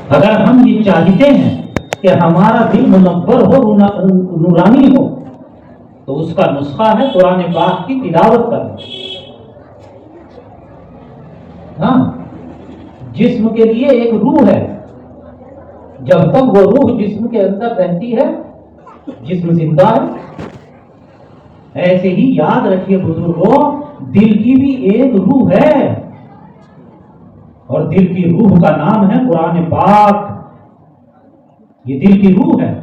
اگر ہم یہ چاہتے ہیں کہ ہمارا دل منور ہو، نورانی ہو، تو اس کا نسخہ ہے قرآن پاک کی تلاوت کرنا۔ ہاں، جسم کے لیے ایک روح ہے، جب تک وہ روح جسم کے اندر رہتی ہے جسم زندہ ہے۔ ایسے ہی یاد رکھیے بزرگوں، دل کی بھی ایک روح ہے، اور دل کی روح کا نام ہے قرآن پاک۔ یہ دل کی روح ہے۔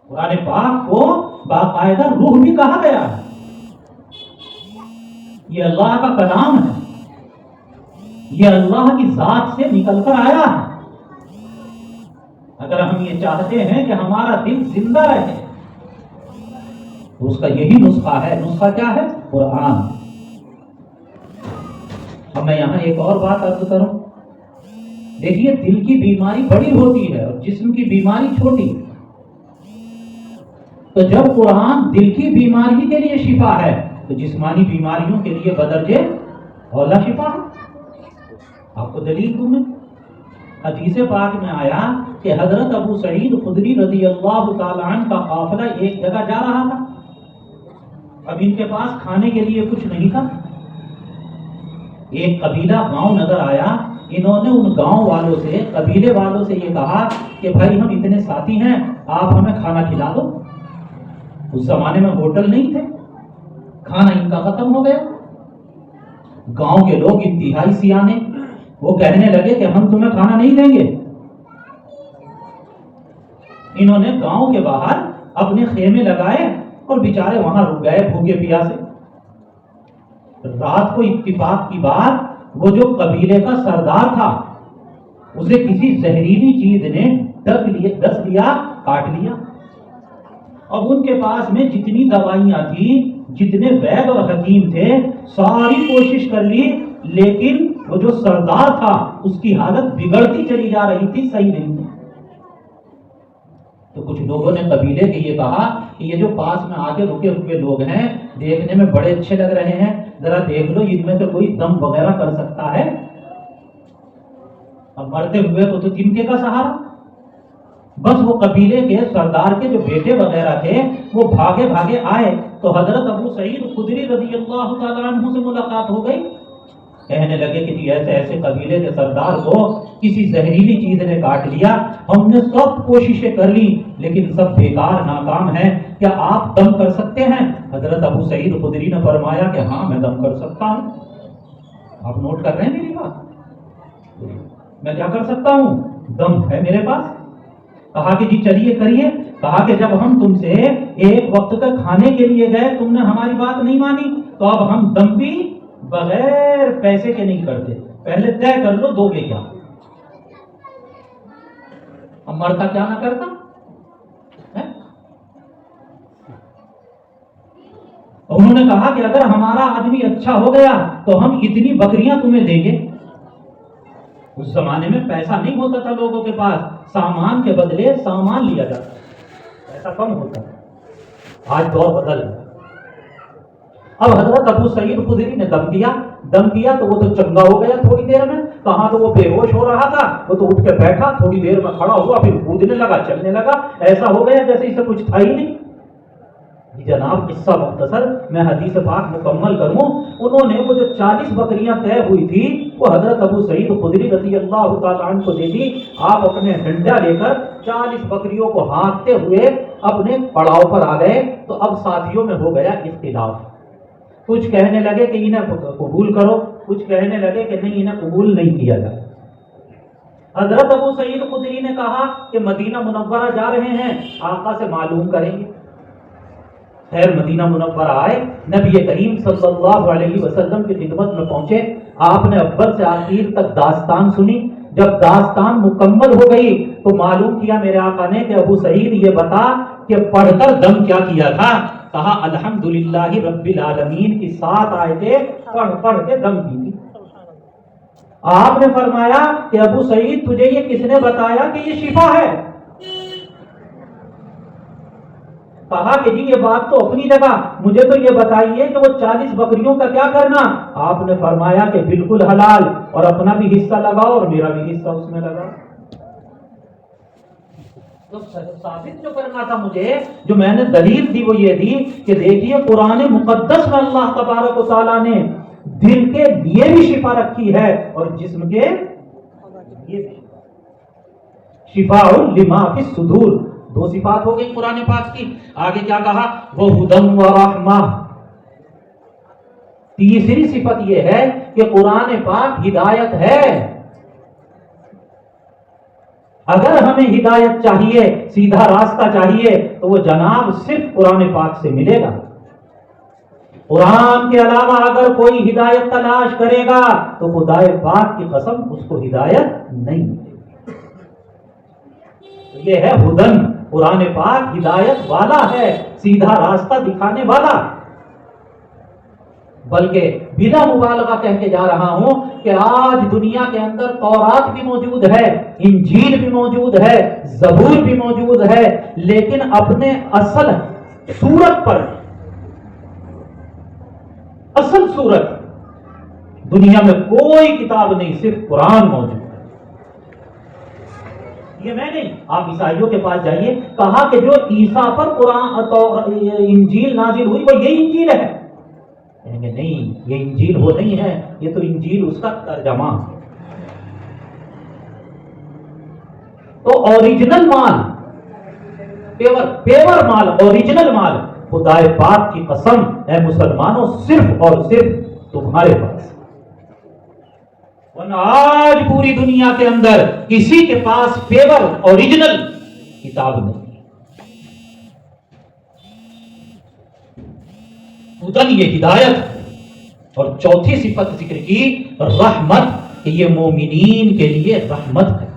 قرآن پاک کو باقاعدہ روح بھی کہا گیا ہے۔ یہ اللہ کا کلام ہے، یہ اللہ کی ذات سے نکل کر آیا ہے۔ اگر ہم یہ چاہتے ہیں کہ ہمارا دل زندہ رہے تو اس کا یہی نسخہ ہے۔ نسخہ کیا ہے؟ قرآن۔ اب میں یہاں ایک اور بات عرض کروں۔ دیکھیے، دل کی بیماری بڑی ہوتی ہے اور جسم کی بیماری چھوٹی۔ تو جب قرآن دل کی بیماری کے لیے شفا ہے تو جسمانی بیماریوں کے لیے بدرجے اولا شفا ہے۔ آپ کو دلیل دوں میں، حدیث پاک میں آیا کہ حضرت ابو سعید خدری رضی اللہ تعالی عنہ کا قافلہ ایک جگہ جا رہا تھا۔ اب ان کے پاس کھانے کے لیے کچھ نہیں تھا۔ ایک قبیلہ گاؤں نظر آیا، انہوں نے ان گاؤں والوں سے، قبیلے والوں سے یہ کہا کہ بھائی ہم اتنے ساتھی ہیں، آپ ہمیں کھانا کھلا دو۔ اس زمانے میں ہوٹل نہیں تھے، کھانا ان کا ختم ہو گیا۔ گاؤں کے لوگ انتہائی سیانے، وہ کہنے لگے کہ ہم تمہیں کھانا نہیں دیں گے۔ انہوں نے گاؤں کے باہر اپنے خیمے لگائے اور بیچارے وہاں رک گئے بھوکے پیاسے۔ رات کو اتفاق کی بات، وہ جو قبیلے کا سردار تھا اسے کسی زہریلی چیز نے ڈس لیا، کاٹ لیا۔ اب ان کے پاس میں جتنی دوائیاں تھیں، جتنے وید اور حکیم تھے، ساری کوشش کر لی، لیکن وہ جو سردار تھا اس کی حالت بگڑتی چلی جا رہی تھی، صحیح نہیں تھی۔ تو کچھ لوگوں نے قبیلے کے یہ کہا کہ یہ جو پاس میں آگے رکے ہوئے لوگ ہیں، دیکھنے میں بڑے اچھے لگ رہے ہیں، ذرا دیکھ لو ان میں سے کوئی دم وغیرہ کر سکتا ہے۔ اب مرتے ہوئے تو تنکے کا سہارا۔ بس وہ قبیلے کے سردار کے جو بیٹے وغیرہ تھے وہ بھاگے بھاگے آئے تو حضرت ابو سعید خدری رضی اللہ تعالیٰ عنہ سے ملاقات ہو گئی۔ کہنے لگے کہ جی ایسے ایسے قبیلے کے سردار کو کسی زہریلی چیز نے کاٹ لیا، ہم نے سب کوششیں کر لی لیکن سب بیکار، ناکام ہیں، کیا آپ دم کر سکتے ہیں؟ حضرت ابو سعید خدری نے فرمایا کہ ہاں میں دم کر سکتا ہوں۔ آپ نوٹ کر رہے ہیں میری بات؟ میں کیا کر سکتا ہوں؟ دم ہے میرے پاس۔ کہا کہ جی چلیے کریے۔ کہا کہ جب ہم تم سے ایک وقت کا کھانے کے لیے گئے، تم نے ہماری بات نہیں مانی، تو اب ہم دم بھی بغیر پیسے کے نہیں کرتے، پہلے طے کر لو دو گے کیا۔ اب مرتا کیا نہ کرتا۔ انہوں نے کہا کہ اگر ہمارا آدمی اچھا ہو گیا تو ہم اتنی بکریاں تمہیں دیں گے۔ اس زمانے میں پیسہ نہیں ہوتا تھا لوگوں کے پاس، سامان کے بدلے سامان لیا جاتا، پیسہ کم ہوتا ہے۔ آج دور بدل ہے۔ اب حضرت ابو سعید خدری نے دم کیا تو وہ تو چنگا ہو گیا تھوڑی دیر میں۔ کہاں تو وہ بے ہوش ہو رہا تھا، وہ تو اٹھ کے بیٹھا، تھوڑی دیر میں کھڑا ہوا، پھر کودنے لگا، چلنے لگا، ایسا ہو گیا جیسے اسے کچھ تھا ہی نہیں۔ جناب قصہ مختصر، میں حدیث پاک مکمل کروں۔ انہوں نے وہ جو 40 بکریاں طے ہوئی تھی وہ حضرت ابو سعید خدری رضی اللہ تعالیٰ عنہ کو دے دی۔ آپ اپنے ڈنڈا لے کر 40 بکریوں کو ہانکتے ہوئے اپنے پڑاؤ پر آ گئے تو اب ساتھیوں میں ہو گیا اختلاف۔ کچھ کہنے لگے کہ انہیں قبول کرو، کچھ کہنے لگے کہ نہیں انہیں قبول نہیں کیا جائے۔ حضرت ابو سعید خدری نے کہا کہ مدینہ منورہ جا رہے ہیں، آقا سے معلوم کریں گے۔ خیر مدینہ منورہ آئے، نبی کریم صلی اللہ علیہ وسلم کی خدمت میں پہنچے۔ آپ نے اول سے آخر تک داستان سنی۔ جب داستان مکمل ہو گئی تو معلوم کیا میرے آقا نے کہ ابو سعید یہ بتا کہ پڑھ کر دم کیا کیا تھا۔ کہا الحمدللہ رب العالمین کی 7 آیتیں پڑھ کے دم کی تھی۔ آپ نے فرمایا کہ ابو سعید تجھے یہ کس نے بتایا کہ یہ شفا ہے؟ کہا کہ جی یہ بات تو اپنی جگہ، مجھے تو یہ بتائیے کہ وہ 40 بکریوں کا کیا کرنا؟ آپ نے فرمایا کہ بالکل حلال، اور اپنا بھی حصہ لگاؤ اور میرا بھی حصہ اس میں لگاؤ۔ تو ثابت جو کرنا تھا مجھے، جو میں نے دلیل دی وہ یہ دی کہ دیکھیے قرآن مقدس میں اللہ تبارک و تعالیٰ نے دل کے لیے بھی شفا رکھی ہے اور جسم کے لیے بھی۔ شفاء لما فی الصدور، دو صفات ہو گئی قرآن پاک کی۔ آگے کیا کہا؟ وہ ہدی و رحمہ۔ تیسری صفت یہ ہے کہ قرآن پاک ہدایت ہے۔ اگر ہمیں ہدایت چاہیے، سیدھا راستہ چاہیے، تو وہ جناب صرف قرآن پاک سے ملے گا۔ قرآن کے علاوہ اگر کوئی ہدایت تلاش کرے گا تو خدا پاک کی قسم اس کو ہدایت نہیں ملے گی۔ یہ ہے ہدن، قرآن پاک ہدایت والا ہے، سیدھا راستہ دکھانے والا۔ بلکہ بلا مبالغہ کہہ کے جا رہا ہوں کہ آج دنیا کے اندر تورات بھی موجود ہے، انجیل بھی موجود ہے، زبور بھی موجود ہے، لیکن اپنے اصل صورت پر، اصل صورت دنیا میں کوئی کتاب نہیں، صرف قرآن موجود ہے۔ یہ میں نہیں، آپ عیسائیوں کے پاس جائیے، کہا کہ جو عیسیٰ پر قرآن انجیل نازل ہوئی وہ یہی انجیل ہے، کہیں گے نہیں یہ انجیل وہ نہیں ہے، یہ تو انجیل اس کا ترجمہ۔ تو اوریجنل مال، پیور مال، اوریجنل مال خدا پاک کی قسم اے مسلمانوں صرف اور صرف تمہارے پاس۔ ورنہ آج پوری دنیا کے اندر کسی کے پاس پیور اوریجنل کتاب نہیں۔ خدن یہ ہدایت، اور چوتھی صفت ذکر کی رحمت، کہ یہ مومنین کے لیے رحمت ہے۔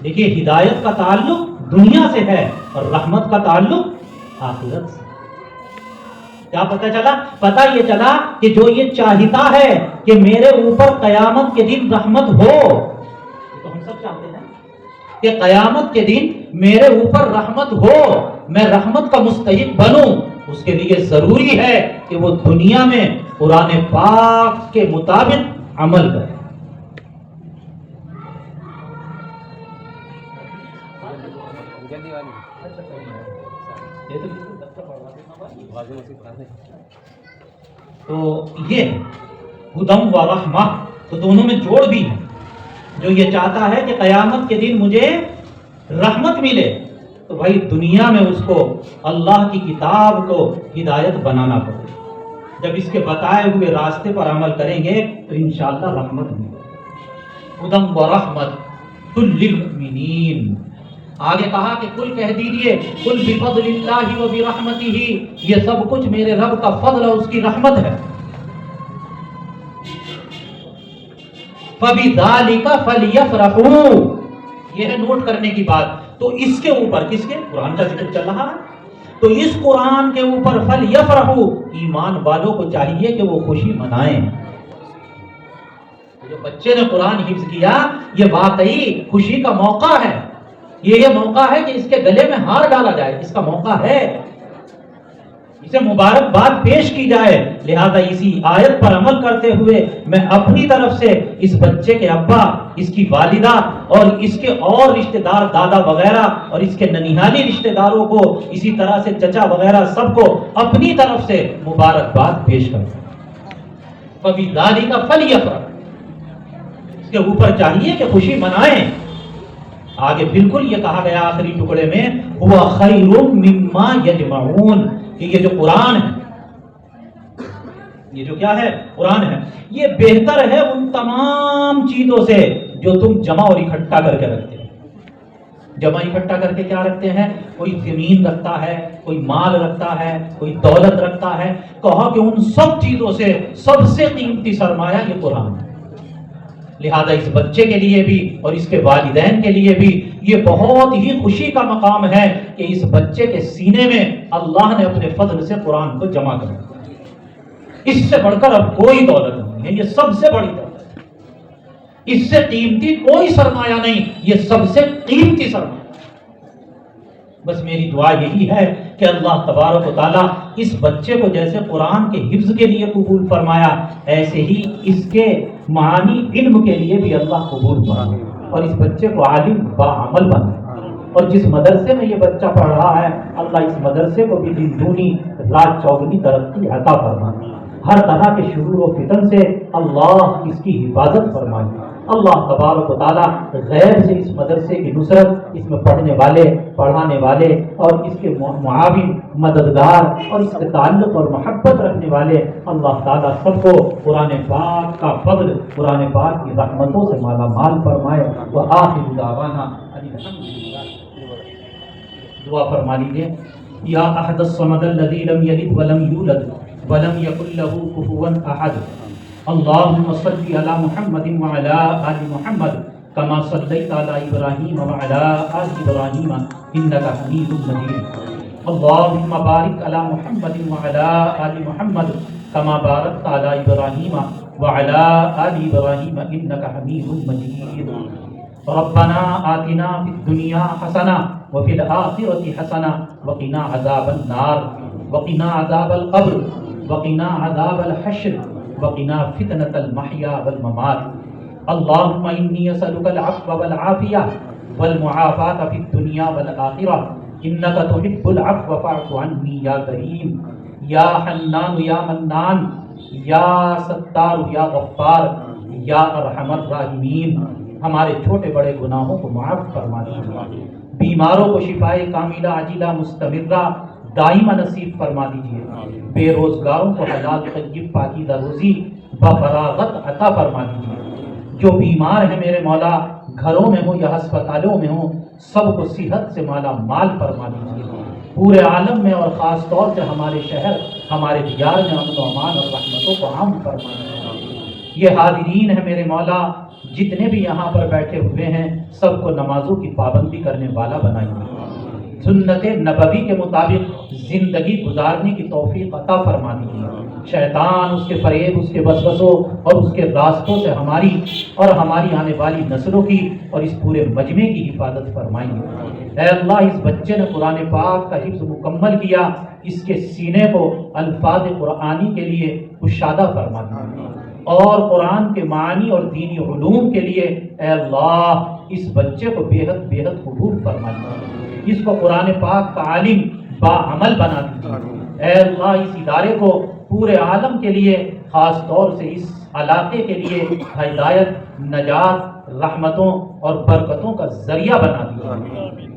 دیکھیے ہدایت کا تعلق دنیا سے ہے اور رحمت کا تعلق آخرت سے۔ کیا پتہ چلا؟ پتہ یہ چلا کہ جو یہ چاہتا ہے کہ میرے اوپر قیامت کے دن رحمت ہو، تو ہم سب چاہتے ہیں کہ قیامت کے دن میرے اوپر رحمت ہو، میں رحمت کا مستحق بنوں، اس کے لیے ضروری ہے کہ وہ دنیا میں قرآن پاک کے مطابق عمل کرے۔ تو یہ ہدم و رحمہ، تو دونوں میں جوڑ بھی ہے۔ جو یہ چاہتا ہے کہ قیامت کے دن مجھے رحمت ملے، تو بھائی دنیا میں اس کو اللہ کی کتاب کو ہدایت بنانا پڑے۔ جب اس کے بتائے ہوئے راستے پر عمل کریں گے تو انشاءاللہ رحمت ملے گی۔ ہدم و رحمت للمؤمنین۔ آگے کہا کہ کل کہہ دیجئے کل بفضل اللہ و برحمتہ، یہ سب کچھ میرے رب کا فضل اور اس کی رحمت ہے۔ فبذالک فلیفرحوا، یہ ہے نوٹ کرنے کی بات۔ تو اس کے اوپر، کس کے؟ قرآن کا ذکر چل رہا ہے، تو اس قرآن کے اوپر فلیفرحوا، ایمان والوں کو چاہیے کہ وہ خوشی منائیں۔ جو بچے نے قرآن حفظ کیا، یہ واقعی خوشی کا موقع ہے، یہ موقع ہے کہ اس کے گلے میں ہار ڈالا جائے، اس کا موقع ہے، اسے مبارکباد پیش کی جائے۔ لہذا اسی آیت پر عمل کرتے ہوئے میں اپنی طرف سے اس بچے کے ابا، اس کی والدہ اور اس کے اور رشتہ دار دادا وغیرہ اور اس کے ننیھالی رشتہ داروں کو، اسی طرح سے چچا وغیرہ سب کو اپنی طرف سے مبارکباد پیش کرتا ہوں۔ فبذالک فلیفرحوا، اس کے اوپر چاہیے کہ خوشی منائیں۔ آگے بالکل یہ کہا گیا آخری ٹکڑے میں هو خیر مما یجمعون، کہ یہ جو قرآن ہے، یہ جو کیا ہے؟ قرآن ہے، یہ بہتر ہے ان تمام چیزوں سے جو تم جمع اور اکٹھا کر کے رکھتے ہیں۔ جمع اکٹھا کر کے کیا رکھتے ہیں؟ کوئی زمین رکھتا ہے، کوئی مال رکھتا ہے، کوئی دولت رکھتا ہے۔ کہا کہ ان سب چیزوں سے سب سے قیمتی سرمایہ یہ قرآن ہے۔ لہذا اس بچے کے لیے بھی اور اس کے والدین کے لیے بھی یہ بہت ہی خوشی کا مقام ہے کہ اس بچے کے سینے میں اللہ نے اپنے فضل سے قرآن کو جمع کر دیا۔ اس سے بڑھ کر اب کوئی دولت نہیں ہے، یہ سب سے بڑی دولت ہے، اس سے قیمتی کوئی سرمایہ نہیں، یہ سب سے قیمتی سرمایہ۔ بس میری دعا یہی ہے کہ اللہ تبارک و تعالیٰ اس بچے کو جیسے قرآن کے حفظ کے لیے قبول فرمایا، ایسے ہی اس کے معانی علم کے لیے بھی اللہ قبول فرمائے، اور اس بچے کو عالم باعمل بنائے۔ اور جس مدرسے میں یہ بچہ پڑھ رہا ہے، اللہ اس مدرسے کو بھی دن دونی رات چوگنی ترقی عطا فرمائے۔ ہر طرح کے شرور و فتن سے اللہ اس کی حفاظت فرمائے۔ اللہ تبارک و تعالیٰ غیر سے اس مدرسے کی نصرت، اس میں پڑھنے والے، پڑھانے والے اور اس کے معاون، مددگار اور اس کے تعلق اور محبت رکھنے والے اللہ تعالیٰ سب کو قرآن پاک کا فضل، قرآن پاک کی رحمتوں سے مالا مال فرمائے۔ وآخر دعوانا دعا فرما لیجیے۔ یا احد الصمد الذی لم یلد ولم یولد ولم یکن له کفوا احد، اللهم صل علی محمد وعلی آل محمد کما صلیت علی ابراہیم وعلی آل ابراہیم انک حمید مجید، اللهم بارک علی محمد وعلی آل محمد کما بارکت علی ابراہیم وعلی آل ابراہیم انک حمید مجید۔ ربنا آتنا فی الدنیا حسنہ وفی الآخرۃ حسنہ وقنا عذاب النار وقنا عذاب القبر وقنا عذاب الحشر وقنا فتنة المحیا والممات۔ اللهم انی اسألک العفو والعافیہ والمعافاة فی الدنیا والآخرہ انک تحب العفو فاعف عنی یا کریم یا حنان یا منان یا ستار یا غفار یا ارحم الراحمین۔ ہمارے چھوٹے بڑے گناہوں کو معاف فرما دیجیے، بیماروں کو شفائے کاملہ عاجلہ مستمرہ دائمہ نصیب فرما دیجیے، بے روزگاروں کو حلال طیب پاکیزہ روزی بفراغت عطا فرما دیجیے، جو بیمار ہیں میرے مولا گھروں میں ہوں یا ہسپتالوں میں ہوں سب کو صحت سے مالا مال فرما دیجیے، پورے عالم میں اور خاص طور سے ہمارے شہر ہمارے دیار میں امن و امان اور رحمتوں کو عام فرما دیجیے۔ یہ حاضرین ہیں میرے مولا جتنے بھی یہاں پر بیٹھے ہوئے ہیں سب کو نمازوں کی پابندی کرنے والا بنائیے، سنت نبوی کے مطابق زندگی گزارنے کی توفیق عطا فرما دیجیے، شیطان اس کے فریب، اس کے وسوسوں اور اس کے راستوں سے ہماری اور ہماری آنے والی نسلوں کی اور اس پورے مجمع کی حفاظت فرمائیے۔ اے اللہ اس بچے نے قرآن پاک کا حفظ مکمل کیا، اس کے سینے کو الفاظ قرآنی کے لیے کشادہ فرما دیجیے، اور قرآن کے معنی اور دینی علوم کے لیے اے اللہ اس بچے کو بےحد بےحد قبول فرما دیجیے، اس کو قرآن پاک کا عالم باعمل بنا دیجیے۔ اے اللہ اس ادارے کو پورے عالم کے لیے، خاص طور سے اس علاقے کے لیے ہدایت، نجات، رحمتوں اور برکتوں کا ذریعہ بنا دیجیے۔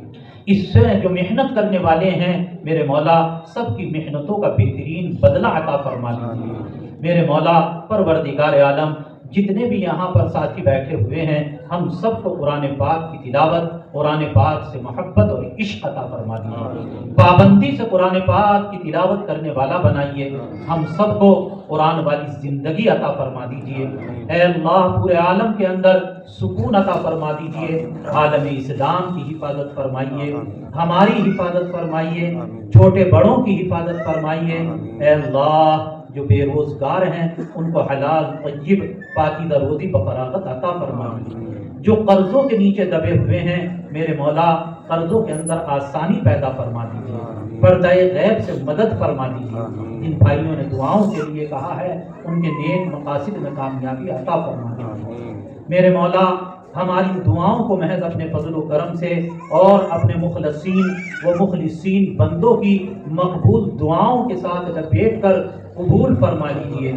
اس سے جو محنت کرنے والے ہیں میرے مولا سب کی محنتوں کا بہترین بدلہ عطا فرما دیجیے۔ میرے مولا پروردگار عالم جتنے بھی یہاں پر ساتھی بیٹھے ہوئے ہیں ہم سب کو قرآن پاک کی تلاوت، قرآن پاک سے محبت اور عشق عطا فرما دیجیے، پابندی سے قرآن پاک کی تلاوت کرنے والا بنائیے، ہم سب کو قرآن والی زندگی عطا فرما دیجیے۔ اے اللہ پورے عالم کے اندر سکون عطا فرما دیجیے، عالم اسلام کی حفاظت فرمائیے، ہماری حفاظت فرمائیے، چھوٹے بڑوں کی حفاظت فرمائیے۔ اے اللہ جو بے روزگار ہیں ان کو حلال طیب پاکیزہ روزی بفراغت عطا فرمائیے، جو قرضوں کے نیچے دبے ہوئے ہیں میرے مولا قرضوں کے اندر آسانی پیدا فرما دیجیے، پردہ غیب سے مدد فرما دیجیے۔ جن بھائیوں نے دعاؤں کے لیے کہا ہے ان کے نیک مقاصد میں کامیابی عطا فرما دیجیے۔ میرے مولا ہماری دعاؤں کو محض اپنے فضل و کرم سے اور اپنے مخلصین و مخلصین بندوں کی مقبول دعاؤں کے ساتھ لپیٹ کر قبول فرما لیجیے۔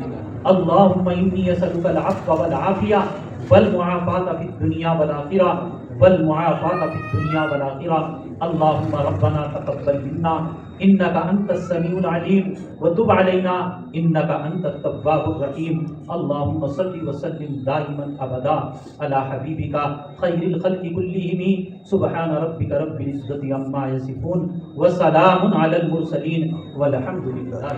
اللہم انی اسألک العفو والعافیہ والمعافاة فی الدنیا والآخرہ والمعافاة فی الدنیا والآخرہ۔ اللہم ربنا تقبل منا انک انت السمیع العلیم وتب علینا انک انت التواب الرحیم۔ اللہم صل وسلم دائما ابدا علی حبیبک خیر الخلق کلہم سبحان ربک رب العزة عما یصفون وسلام علی المرسلین والحمد للہ۔